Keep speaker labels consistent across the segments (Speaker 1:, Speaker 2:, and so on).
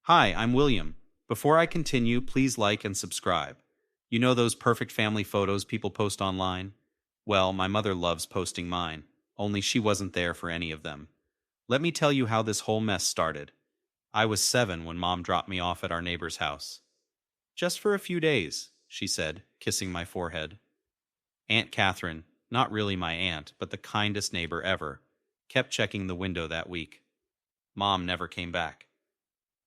Speaker 1: Hi, I'm William. Before I continue, please like and subscribe. You know those perfect family photos people post online? Well, my mother loves posting mine, only she wasn't there for any of them. Let me tell you how this whole mess started. I was 7 when Mom dropped me off at our neighbor's house. Just for a few days, she said, kissing my forehead. Aunt Catherine, not really my aunt, but the kindest neighbor ever, kept checking the window that week. Mom never came back.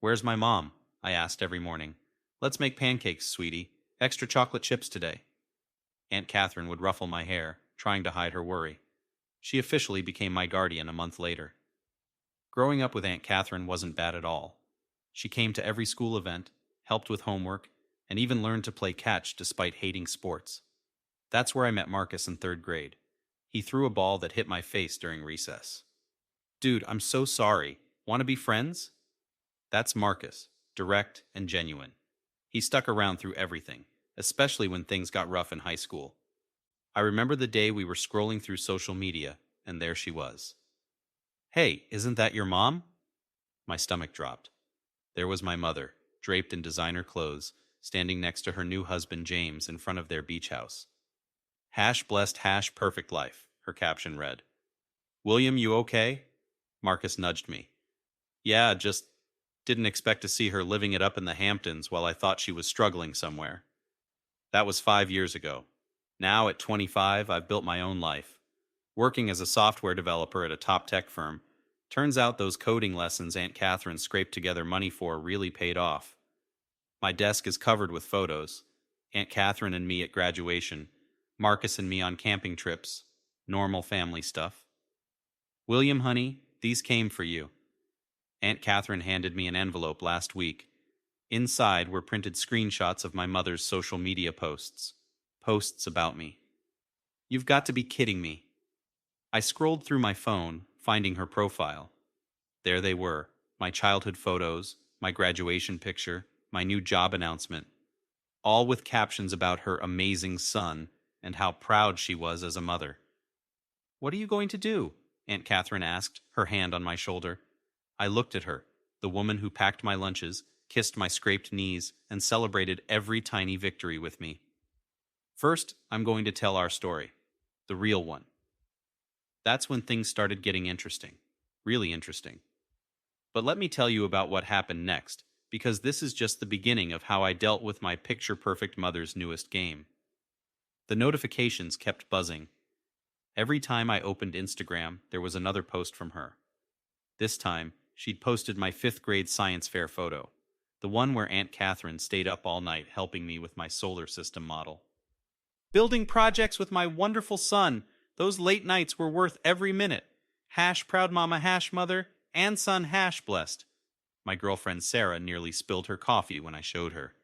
Speaker 1: "Where's my mom?" I asked every morning. "Let's make pancakes, sweetie. Extra chocolate chips today." Aunt Catherine would ruffle my hair, trying to hide her worry. She officially became my guardian a month later. Growing up with Aunt Catherine wasn't bad at all. She came to every school event, helped with homework, and even learned to play catch despite hating sports. That's where I met Marcus in 3rd grade. He threw a ball that hit my face during recess. "Dude, I'm so sorry. Want to be friends?" That's Marcus, direct and genuine. He stuck around through everything, especially when things got rough in high school. I remember the day we were scrolling through social media, and there she was. "Hey, isn't that your mom?" My stomach dropped. There was my mother, draped in designer clothes, standing next to her new husband James in front of their beach house. "Hash blessed hash perfect life," her caption read. "William, you okay?" Marcus nudged me. "Yeah, just didn't expect to see her living it up in the Hamptons while I thought she was struggling somewhere." That was 5 years ago. Now, at 25, I've built my own life. Working as a software developer at a top tech firm, turns out those coding lessons Aunt Catherine scraped together money for really paid off. My desk is covered with photos. Aunt Catherine and me at graduation, Marcus and me on camping trips, normal family stuff. "William, honey, these came for you." Aunt Catherine handed me an envelope last week. Inside were printed screenshots of my mother's social media posts. Posts about me. You've got to be kidding me. I scrolled through my phone, finding her profile. There they were, my childhood photos, my graduation picture, my new job announcement, all with captions about her amazing son and how proud she was as a mother. "What are you going to do?" Aunt Catherine asked, her hand on my shoulder. I looked at her, the woman who packed my lunches, kissed my scraped knees, and celebrated every tiny victory with me. "First, I'm going to tell our story. The real one." That's when things started getting interesting. Really interesting. But let me tell you about what happened next, because this is just the beginning of how I dealt with my picture perfect mother's newest game. The notifications kept buzzing. Every time I opened Instagram, there was another post from her. This time, she'd posted my 5th grade science fair photo, the one where Aunt Catherine stayed up all night helping me with my solar system model. "Building projects with my wonderful son. Those late nights were worth every minute. Hash proud mama hash mother, and son hash blessed." My girlfriend Sarah nearly spilled her coffee when I showed her.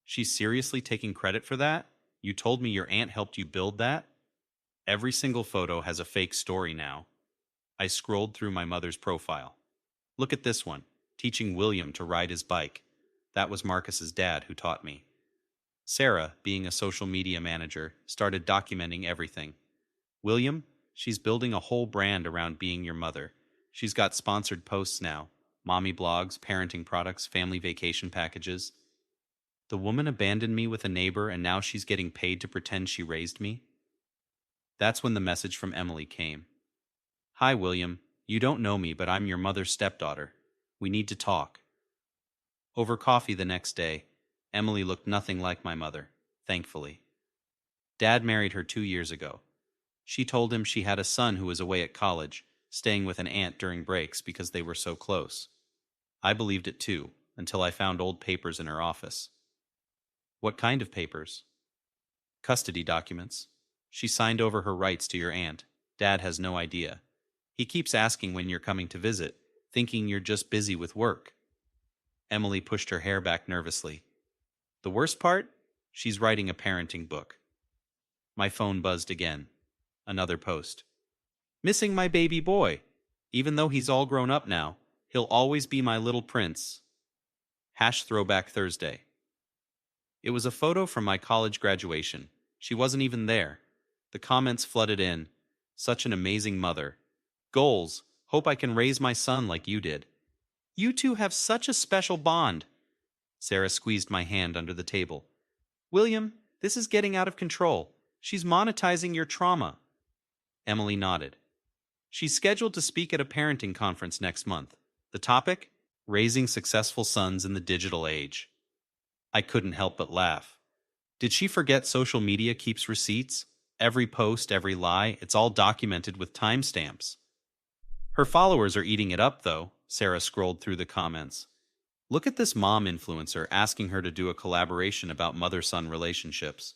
Speaker 1: "She's seriously taking credit for that? You told me your aunt helped you build that?" Every single photo has a fake story now. I scrolled through my mother's profile. Look at this one, teaching William to ride his bike. That was Marcus's dad who taught me. Sarah, being a social media manager, started documenting everything. "William, she's building a whole brand around being your mother. She's got sponsored posts now, mommy blogs, parenting products, family vacation packages. The woman abandoned me with a neighbor and now she's getting paid to pretend she raised me?" That's when the message from Emily came. "Hi, William. You don't know me, but I'm your mother's stepdaughter. We need to talk." Over coffee the next day, Emily looked nothing like my mother, thankfully. Dad married her 2 years ago. She told him she had a son who was away at college, staying with an aunt during breaks because they were so close. I believed it too, until I found old papers in her office. "What kind of papers?" "Custody documents. She signed over her rights to your aunt. Dad has no idea. He keeps asking when you're coming to visit, thinking you're just busy with work." Emily pushed her hair back nervously. "The worst part? She's writing a parenting book." My phone buzzed again. Another post. "Missing my baby boy. Even though he's all grown up now, he'll always be my little prince." Hash Throwback Thursday. It was a photo from my college graduation. She wasn't even there. The comments flooded in. "Such an amazing mother. Goals. Hope I can raise my son like you did." You two have such a special bond. Sarah squeezed my hand under the table. William, this is getting out of control. She's monetizing your trauma. Emily nodded. She's scheduled to speak at a parenting conference next month. The topic? Raising successful sons in the digital age. I couldn't help but laugh. Did she forget social media keeps receipts? Every post, every lie, it's all documented with timestamps. Her followers are eating it up, though. Sarah scrolled through the comments. Look at this mom influencer asking her to do a collaboration about mother-son relationships.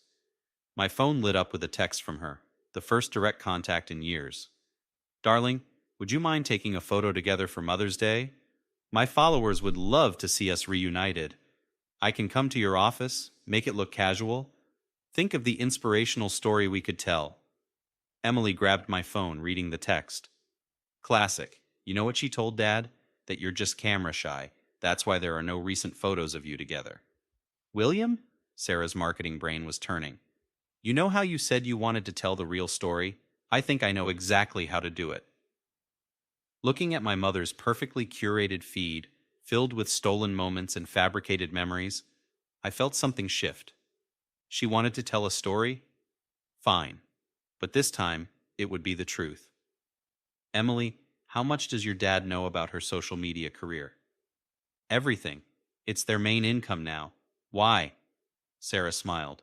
Speaker 1: My phone lit up with a text from her, the first direct contact in years. Darling, would you mind taking a photo together for Mother's Day? My followers would love to see us reunited. I can come to your office, make it look casual. Think of the inspirational story we could tell. Emily grabbed my phone, reading the text. Classic. You know what she told Dad? That you're just camera shy. That's why there are no recent photos of you together. William? Sarah's marketing brain was turning. You know how you said you wanted to tell the real story? I think I know exactly how to do it. Looking at my mother's perfectly curated feed, filled with stolen moments and fabricated memories, I felt something shift. She wanted to tell a story? Fine. But this time, it would be the truth. Emily, how much does your dad know about her social media career? Everything. It's their main income now. Why? Sarah smiled.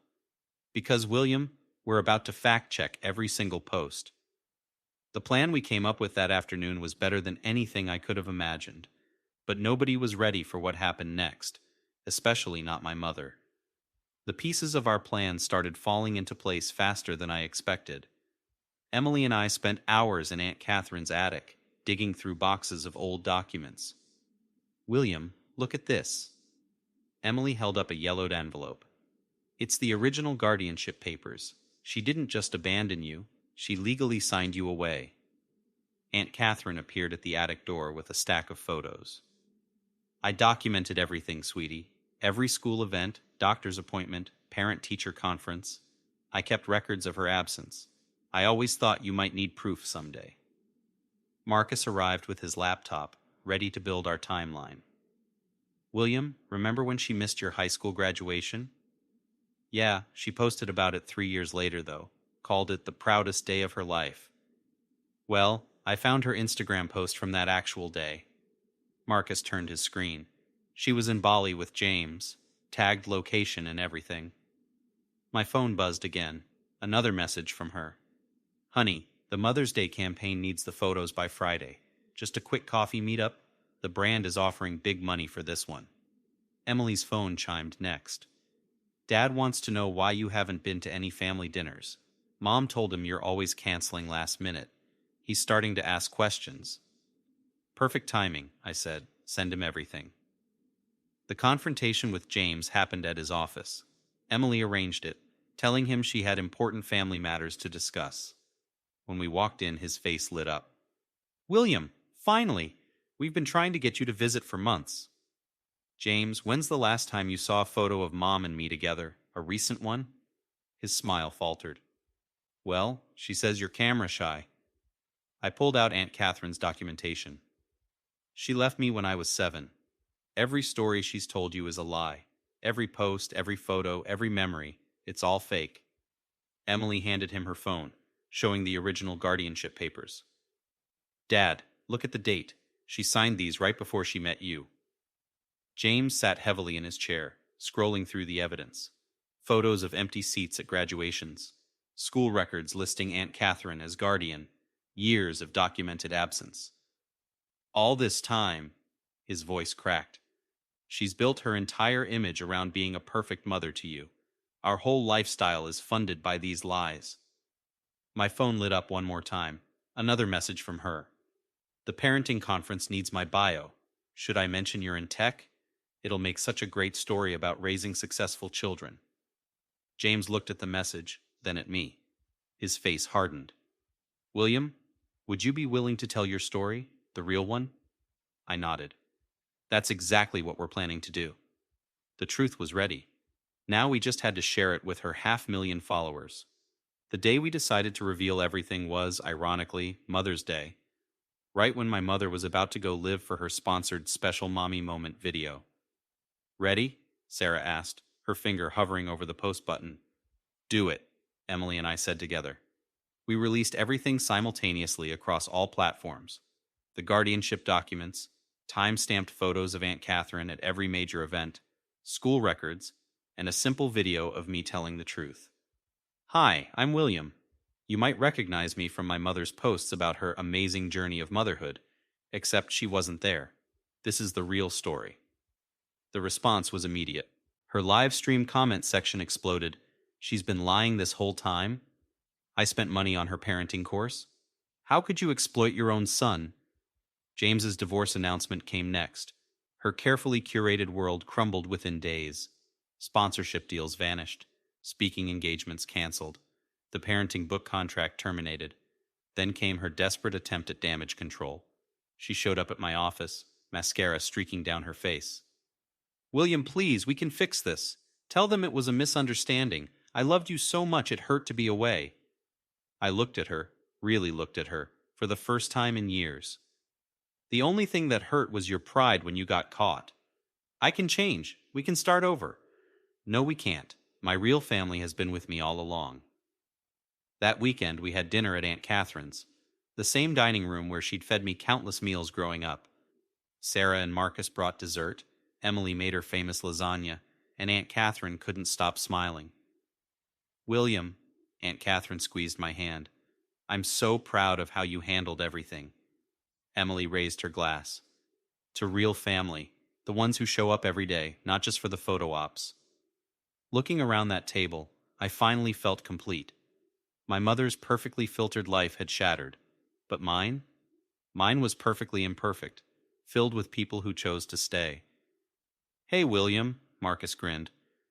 Speaker 1: Because, William, we're about to fact-check every single post. The plan we came up with that afternoon was better than anything I could have imagined. But nobody was ready for what happened next, especially not my mother. The pieces of our plan started falling into place faster than I expected. Emily and I spent hours in Aunt Catherine's attic, digging through boxes of old documents. William, look at this. Emily held up a yellowed envelope. It's the original guardianship papers. She didn't just abandon you, she legally signed you away. Aunt Catherine appeared at the attic door with a stack of photos. I documented everything, sweetie. Every school event, doctor's appointment, parent-teacher conference. I kept records of her absence. I always thought you might need proof someday. Marcus arrived with his laptop, ready to build our timeline. William, remember when she missed your high school graduation? Yeah, she posted about it 3 years later, though. Called it the proudest day of her life. Well, I found her Instagram post from that actual day. Marcus turned his screen. She was in Bali with James, tagged location and everything. My phone buzzed again. Another message from her. Honey, the Mother's Day campaign needs the photos by Friday. Just a quick coffee meetup? The brand is offering big money for this one. Emily's phone chimed next. Dad wants to know why you haven't been to any family dinners. Mom told him you're always canceling last minute. He's starting to ask questions. Perfect timing, I said. Send him everything. The confrontation with James happened at his office. Emily arranged it, telling him she had important family matters to discuss. When we walked in, his face lit up. William, finally! We've been trying to get you to visit for months. James, when's the last time you saw a photo of Mom and me together? A recent one? His smile faltered. Well, she says you're camera shy. I pulled out Aunt Catherine's documentation. She left me when I was 7. Every story she's told you is a lie. Every post, every photo, every memory, it's all fake. Emily handed him her phone, showing the original guardianship papers. Dad, look at the date. She signed these right before she met you. James sat heavily in his chair, scrolling through the evidence. Photos of empty seats at graduations. School records listing Aunt Catherine as guardian. Years of documented absence. All this time, his voice cracked. She's built her entire image around being a perfect mother to you. Our whole lifestyle is funded by these lies. My phone lit up one more time. Another message from her. The parenting conference needs my bio. Should I mention you're in tech? It'll make such a great story about raising successful children. James looked at the message, then at me. His face hardened. William, would you be willing to tell your story, the real one? I nodded. That's exactly what we're planning to do. The truth was ready. Now we just had to share it with her 500,000 followers. The day we decided to reveal everything was, ironically, Mother's Day. right when my mother was about to go live for her sponsored Special Mommy Moment video. Ready? Sarah asked, her finger hovering over the post button. Do it, Emily and I said together. We released everything simultaneously across all platforms: the guardianship documents, time stamped photos of Aunt Catherine at every major event, school records, and a simple video of me telling the truth. Hi, I'm William. You might recognize me from my mother's posts about her amazing journey of motherhood, except she wasn't there. This is the real story. The response was immediate. Her live stream comment section exploded. She's been lying this whole time? I spent money on her parenting course? How could you exploit your own son? James's divorce announcement came next. Her carefully curated world crumbled within days. Sponsorship deals vanished. Speaking engagements canceled. The parenting book contract terminated. Then came her desperate attempt at damage control. She showed up at my office, mascara streaking down her face. William, please, we can fix this. Tell them it was a misunderstanding. I loved you so much it hurt to be away. I looked at her, really looked at her, for the first time in years. The only thing that hurt was your pride when you got caught. I can change. We can start over. No, we can't. My real family has been with me all along. That weekend, we had dinner at Aunt Catherine's, the same dining room where she'd fed me countless meals growing up. Sarah and Marcus brought dessert, Emily made her famous lasagna, and Aunt Catherine couldn't stop smiling. William, Aunt Catherine squeezed my hand. I'm so proud of how you handled everything. Emily raised her glass. To real family, the ones who show up every day, not just for the photo ops. Looking around that table, I finally felt complete. My mother's perfectly filtered life had shattered. But mine? Mine was perfectly imperfect, filled with people who chose to stay. Hey, William, Marcus grinned.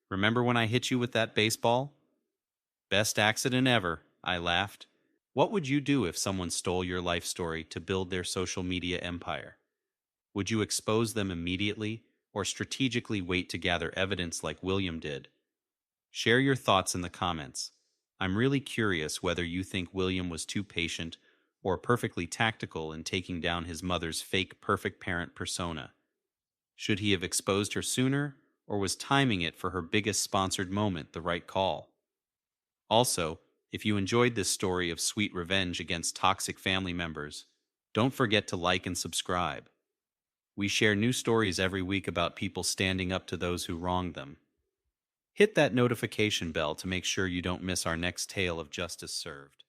Speaker 1: Remember when I hit you with that baseball? Best accident ever, I laughed. What would you do if someone stole your life story to build their social media empire? Would you expose them immediately or strategically wait to gather evidence like William did? Share your thoughts in the comments. I'm really curious whether you think William was too patient or perfectly tactical in taking down his mother's fake perfect parent persona. Should he have exposed her sooner, or was timing it for her biggest sponsored moment the right call? Also, if you enjoyed this story of sweet revenge against toxic family members, don't forget to like and subscribe. We share new stories every week about people standing up to those who wronged them. Hit that notification bell to make sure you don't miss our next tale of justice served.